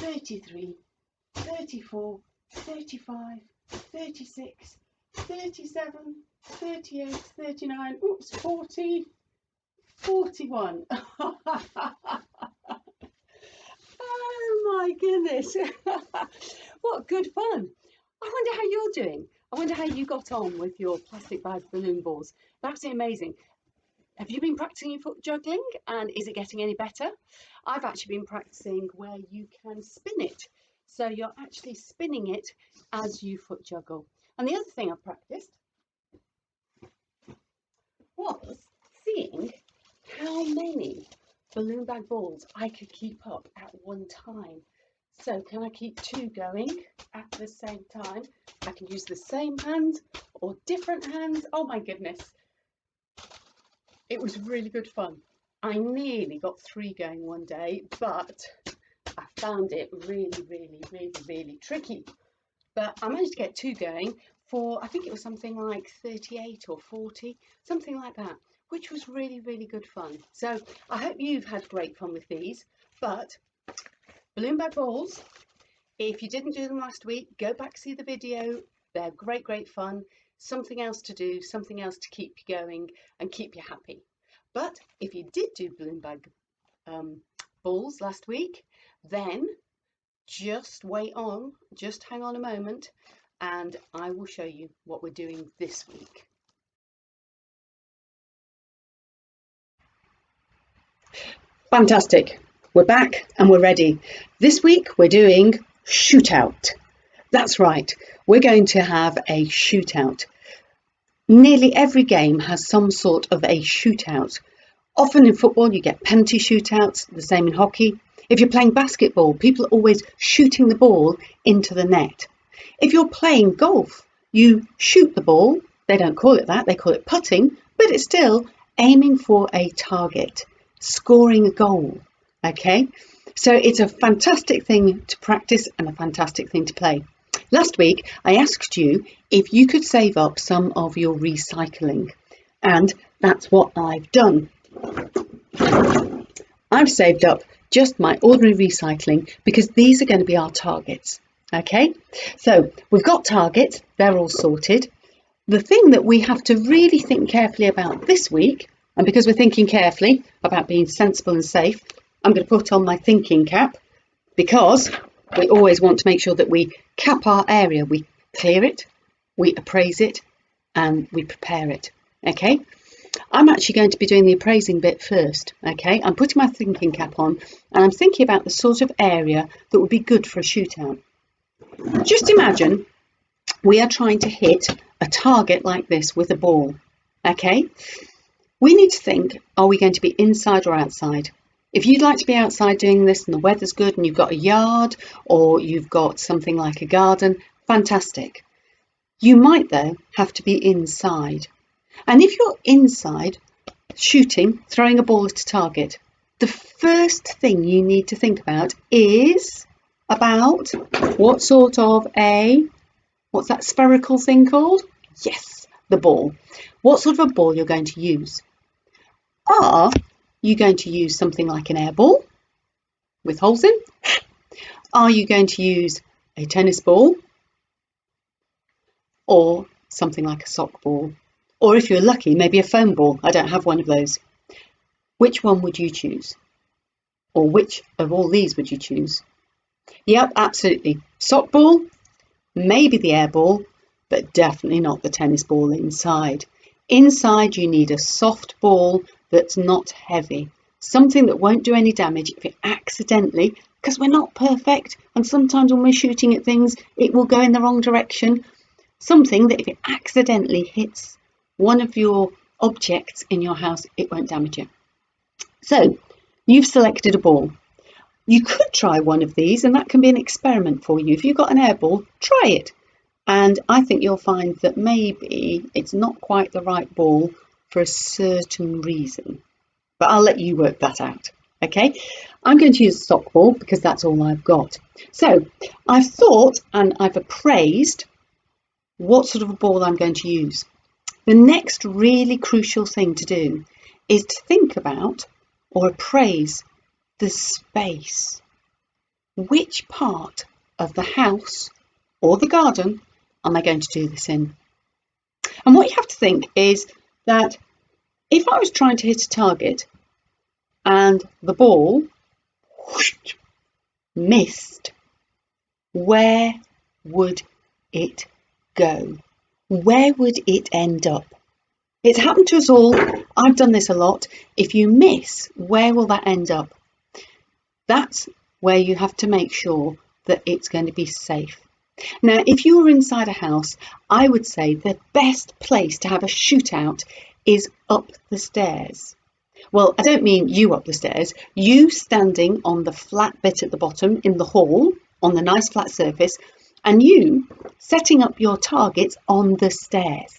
33, 34, 35, 36, 37, 38, 39, oops, 40, 41. Oh my goodness. What good fun. I wonder how you're doing. I wonder how you got on with your plastic bag balloon balls. Absolutely amazing. Have you been practicing your foot juggling, and is it getting any better? I've actually been practicing where you can spin it. So you're actually spinning it as you foot juggle. And the other thing I've practiced was seeing how many balloon bag balls I could keep up at one time. So can I keep two going at the same time? I can use the same hand or different hands. Oh my goodness. It was really good fun. I nearly got three going one day, but I found it really tricky. But I managed to get two going for, I think it was something like 38 or 40, something like that, which was really good fun. So I hope you've had great fun with these. But balloon bag balls, if you didn't do them last week, go back, see the video. They're great fun. Something else to do, something else to keep you going and keep you happy. But if you did do balloon bag balls last week, then just hang on a moment, and I will show you what we're doing this week. Fantastic. We're back and we're ready. This week we're doing shootout. That's right. We're going to have a shootout. Nearly every game has some sort of a shootout. Often in football you get penalty shootouts, the same in hockey. If you're playing basketball, people are always shooting the ball into the net. If you're playing golf, you shoot the ball. They don't call it that, they call it putting, but it's still aiming for a target, scoring a goal. Okay, so it's a fantastic thing to practice and a fantastic thing to play. Last week, I asked you if you could save up some of your recycling, and that's what I've done. I've saved up just my ordinary recycling because these are going to be our targets. Okay, so we've got targets, they're all sorted. The thing that we have to really think carefully about this week, and because we're thinking carefully about being sensible and safe, I'm going to put on my thinking cap, because we always want to make sure that we cap our area. We clear it, we appraise it, and we prepare it. Okay, I'm actually going to be doing the appraising bit first. Okay, I'm putting my thinking cap on and I'm thinking about the sort of area that would be good for a shootout. Just imagine we are trying to hit a target like this with a ball. Okay, we need to think, are we going to be inside or outside? If you'd like to be outside doing this and the weather's good and you've got a yard or you've got something like a garden, fantastic. You might though have to be inside. And if you're inside shooting, throwing a ball at a target, the first thing you need to think about is about what sort of what's that spherical thing called? Yes, the ball. What sort of a ball you're going to use? Are you going to use something like an air ball with holes in? Are you going to use a tennis ball or something like a sock ball? Or if you're lucky, maybe a foam ball. I don't have one of those. Which one would you choose? Or which of all these would you choose? Yep, absolutely. Sock ball, maybe the air ball, but definitely not the tennis ball inside. Inside you need a soft ball that's not heavy. Something that won't do any damage if it accidentally, because we're not perfect, and sometimes when we're shooting at things, it will go in the wrong direction. Something that if it accidentally hits one of your objects in your house, it won't damage you. So you've selected a ball. You could try one of these, and that can be an experiment for you. If you've got an air ball, try it. And I think you'll find that maybe it's not quite the right ball for a certain reason. But I'll let you work that out. Okay, I'm going to use a sock ball because that's all I've got. So I've thought and I've appraised what sort of a ball I'm going to use. The next really crucial thing to do is to think about or appraise the space. which part of the house or the garden am I going to do this in? And what you have to think is that if I was trying to hit a target and the ball whoosh, missed, where would it go? Where would it end up? It's happened to us all. I've done this a lot. If you miss, where will that end up? That's where you have to make sure that it's going to be safe. Now, if you were inside a house, I would say the best place to have a shootout is up the stairs. Well, I don't mean you up the stairs, you standing on the flat bit at the bottom in the hall, on the nice flat surface, and you setting up your targets on the stairs.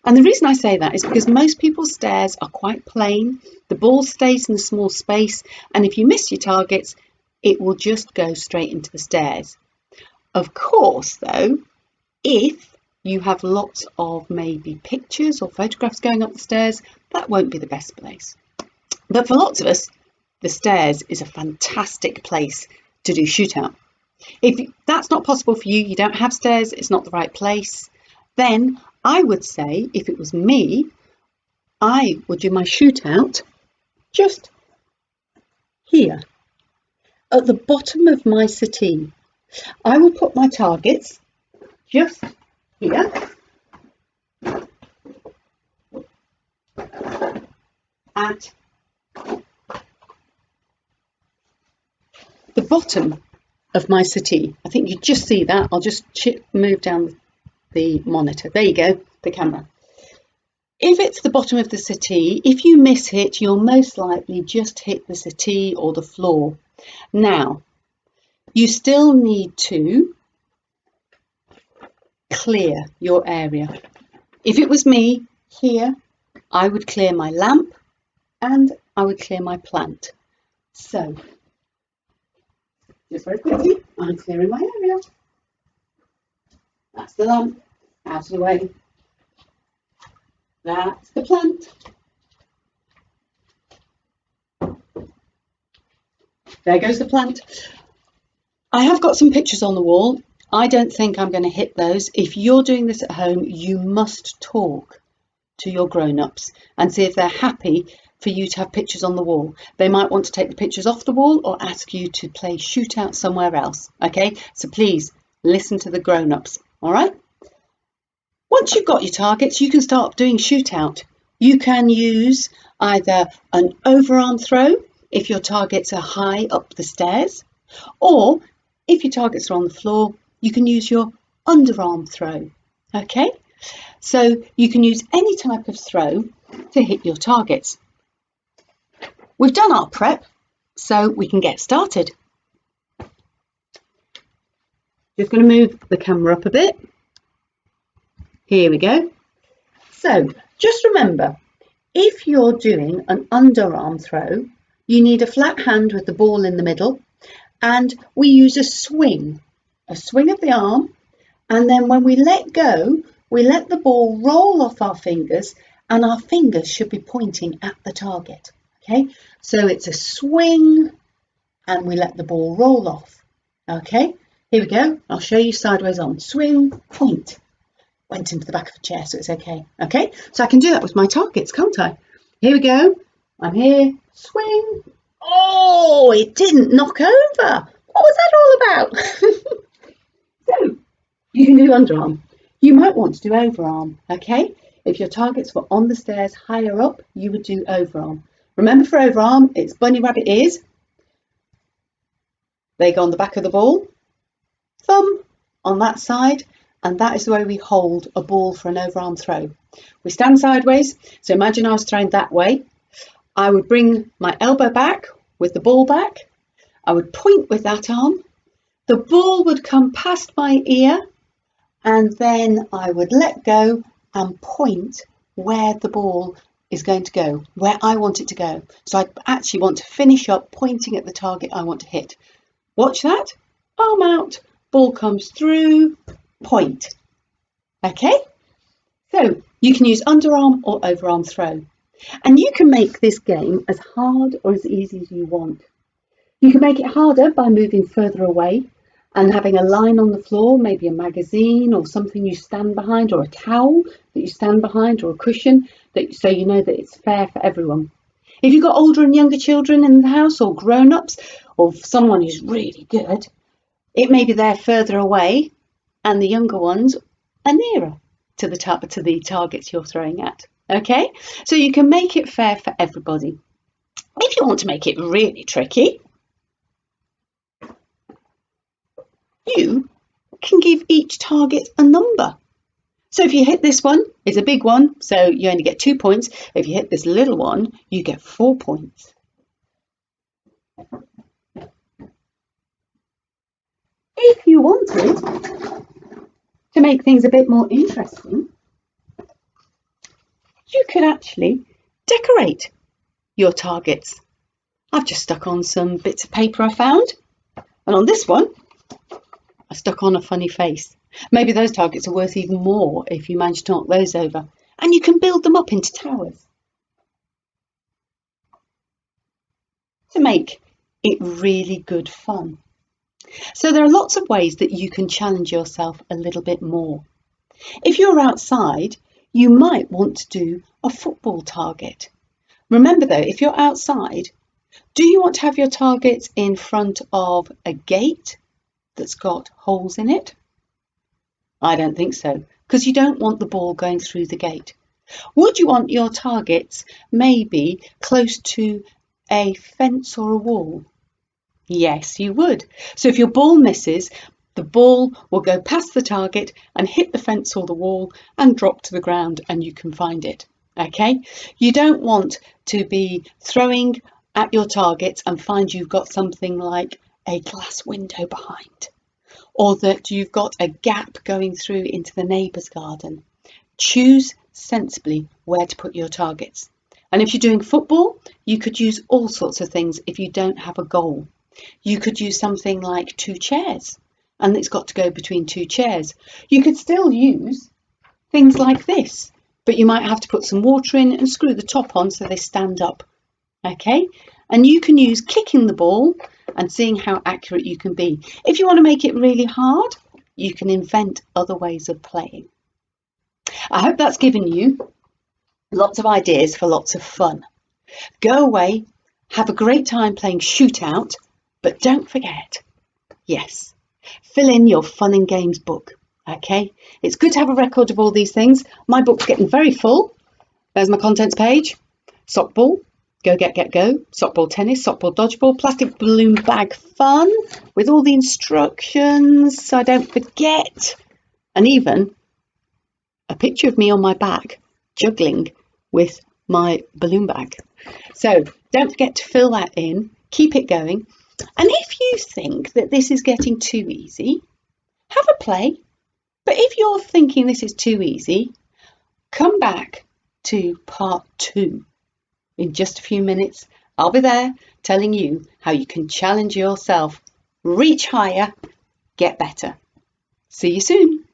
And the reason I say that is because most people's stairs are quite plain, the ball stays in a small space, and if you miss your targets, it will just go straight into the stairs. Of course, though, if you have lots of maybe pictures or photographs going up the stairs, that won't be the best place. But for lots of us, the stairs is a fantastic place to do shootout. If that's not possible for you, you don't have stairs, it's not the right place, then I would say, if it was me, I would do my shootout just here, at the bottom of my settee. I will put my targets just here at the bottom of my settee. I think you just see that. I'll just move down the monitor. There you go, the camera. If it's the bottom of the settee, if you miss hit, you'll most likely just hit the settee or the floor. Now, you still need to clear your area. If it was me here, I would clear my lamp and I would clear my plant. So, just very quickly, I'm clearing my area. That's the lamp, out of the way. That's the plant. There goes the plant. I have got some pictures on the wall. I don't think I'm going to hit those. If you're doing this at home, you must talk to your grown-ups and see if they're happy for you to have pictures on the wall. They might want to take the pictures off the wall or ask you to play shootout somewhere else. Okay, so please listen to the grown-ups. All right. Once you've got your targets, you can start doing shootout. You can use either an overarm throw if your targets are high up the stairs, or if your targets are on the floor, you can use your underarm throw. Okay, so you can use any type of throw to hit your targets. We've done our prep, so we can get started. Just going to move the camera up a bit. Here we go. So just remember, if you're doing an underarm throw, you need a flat hand with the ball in the middle, and we use a swing of the arm, and then when we let go, we let the ball roll off our fingers, and our fingers should be pointing at the target. Okay, so it's a swing and we let the ball roll off. Okay, here we go. I'll show you sideways on. Swing, point. Went into the back of the chair, so it's okay. Okay, so I can do that with my targets, can't I? Here we go. I'm here. Swing. Oh, it didn't knock over. What was that all about? So you can do underarm. You might want to do overarm. Okay, if your targets were on the stairs higher up, you would do overarm. Remember, for overarm, it's bunny rabbit ears. They go on the back of the ball. Thumb on that side, and that is the way we hold a ball for an overarm throw. We stand sideways, so imagine I was throwing that way. I would bring my elbow back with the ball back. I would point with that arm. The ball would come past my ear, and then I would let go and point where the ball is going to go, where I want it to go. So I actually want to finish up pointing at the target I want to hit. Watch that. Arm out, ball comes through, point. Okay, so you can use underarm or overarm throw, and you can make this game as hard or as easy as you want. You can make it harder by moving further away and having a line on the floor, maybe a magazine or something you stand behind, or a towel that you stand behind, or a cushion, so you know that it's fair for everyone. If you've got older and younger children in the house, or grown-ups, or someone who's really good, it may be they're further away and the younger ones are nearer to the targets you're throwing at. Okay, so you can make it fair for everybody. If you want to make it really tricky, you can give each target a number. So if you hit this one, it's a big one, so you only get 2 points. If you hit this little one, you get 4 points. If you wanted to make things a bit more interesting, you could actually decorate your targets. I've just stuck on some bits of paper I found, and on this one, I stuck on a funny face. Maybe those targets are worth even more if you manage to knock those over, and you can build them up into towers to make it really good fun. So there are lots of ways that you can challenge yourself a little bit more. If you're outside, you might want to do a football target. Remember though, if you're outside, do you want to have your targets in front of a gate that's got holes in it? I don't think so, because you don't want the ball going through the gate. Would you want your targets maybe close to a fence or a wall? Yes, you would. So if your ball misses, the ball will go past the target and hit the fence or the wall and drop to the ground, and you can find it. Okay? You don't want to be throwing at your targets and find you've got something like a glass window behind, or that you've got a gap going through into the neighbour's garden. Choose sensibly where to put your targets. And if you're doing football, you could use all sorts of things if you don't have a goal. You could use something like 2 chairs, and it's got to go between 2 chairs. You could still use things like this, but you might have to put some water in and screw the top on so they stand up. Okay, and you can use kicking the ball and seeing how accurate you can be. If you want to make it really hard, you can invent other ways of playing. I hope that's given you lots of ideas for lots of fun. Go away, have a great time playing shootout, but don't forget, yes, fill in your fun and games book. Okay, it's good to have a record of all these things. My book's getting very full. There's my contents page. Sockball, go, sockball tennis, sockball dodgeball, plastic balloon bag fun with all the instructions so I don't forget, and even a picture of me on my back juggling with my balloon bag. So don't forget to fill that in, keep it going, and if you think that this is getting too easy, have a play. But if you're thinking this is too easy, come back to part 2. In just a few minutes, I'll be there telling you how you can challenge yourself, reach higher, get better. See you soon.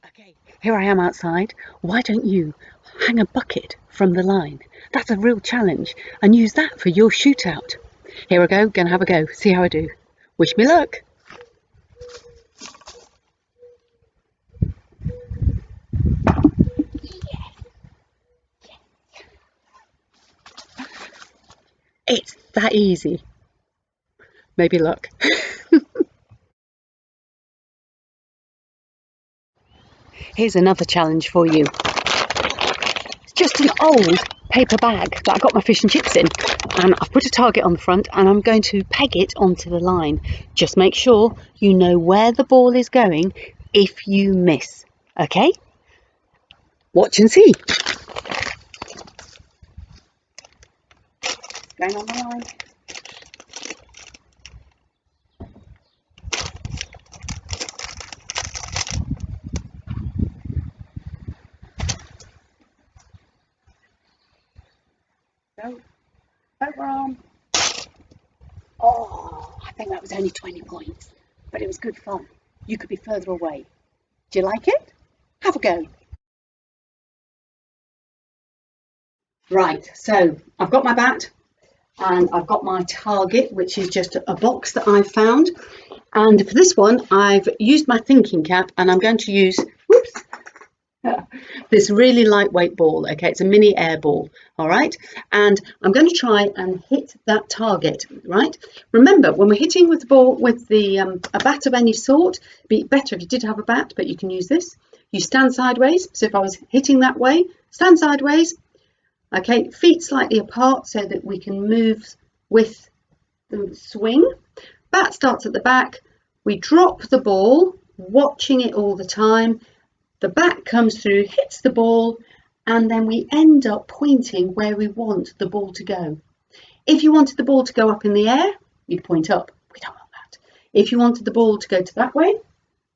Okay, here I am outside. Why don't you hang a bucket from the line? That's a real challenge, and use that for your shootout. Here I go, gonna have a go, see how I do. Wish me luck. It's that easy. Maybe luck. Here's another challenge for you. It's just an old paper bag that I got my fish and chips in, and I've put a target on the front and I'm going to peg it onto the line. Just make sure you know where the ball is going if you miss. Okay? Watch and see. Going on the line. Go. Over arm. Oh, I think that was only 20 points, but it was good fun. You could be further away. Do you like it? Have a go. Right, so I've got my bat and I've got my target, which is just a box that I found. And for this one, I've used my thinking cap and I'm going to use, whoops, this really lightweight ball. Okay, it's a mini air ball. All right, and I'm going to try and hit that target. Right, remember when we're hitting with the ball with the a bat of any sort, it'd be better if you did have a bat, but you can use this. You stand sideways. So if I was hitting that way, stand sideways. Okay, feet slightly apart so that we can move with the swing. Bat starts at the back. We drop the ball, watching it all the time. The bat comes through, hits the ball, and then we end up pointing where we want the ball to go. If you wanted the ball to go up in the air, you'd point up. We don't want that. If you wanted the ball to go to that way,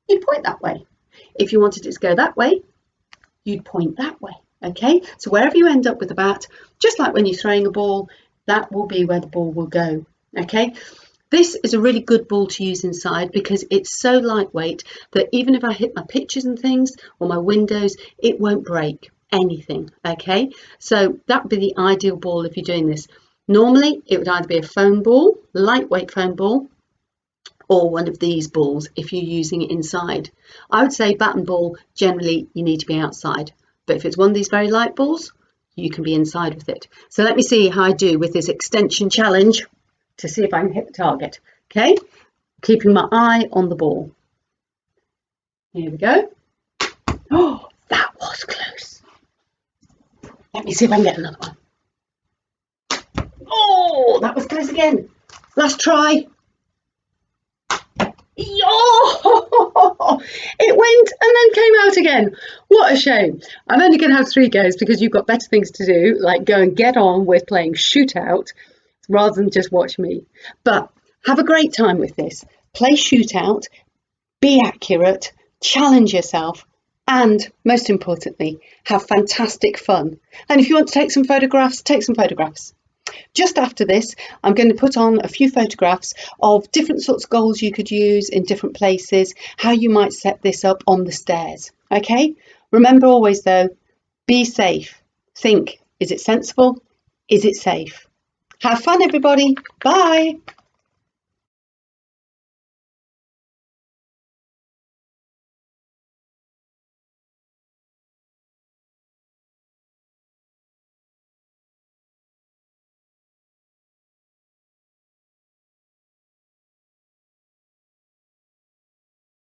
you'd point that way. If you wanted it to go that way, you'd point that way. Okay, so wherever you end up with the bat, just like when you're throwing a ball, that will be where the ball will go. Okay, this is a really good ball to use inside because it's so lightweight that even if I hit my pictures and things or my windows, it won't break anything. Okay, so that would be the ideal ball if you're doing this. Normally, it would either be a foam ball, lightweight foam ball, or one of these balls if you're using it inside. I would say bat and ball, generally you need to be outside. But if it's one of these very light balls, you can be inside with it. So let me see how I do with this extension challenge to see if I can hit the target. Okay, keeping my eye on the ball. Here we go. Oh, that was close. Let me see if I can get another one. Oh, that was close again. Last try. Oh, it went and then came out again. What a shame. I'm only going to have 3 goes because you've got better things to do, like go and get on with playing shootout rather than just watch me. But have a great time with this. Play shootout, be accurate, challenge yourself, and most importantly, have fantastic fun. And if you want to take some photographs, take some photographs. Just after this, I'm going to put on a few photographs of different sorts of goals you could use in different places, how you might set this up on the stairs. Okay? Remember always though, be safe. Think, is it sensible? Is it safe? Have fun everybody. Bye.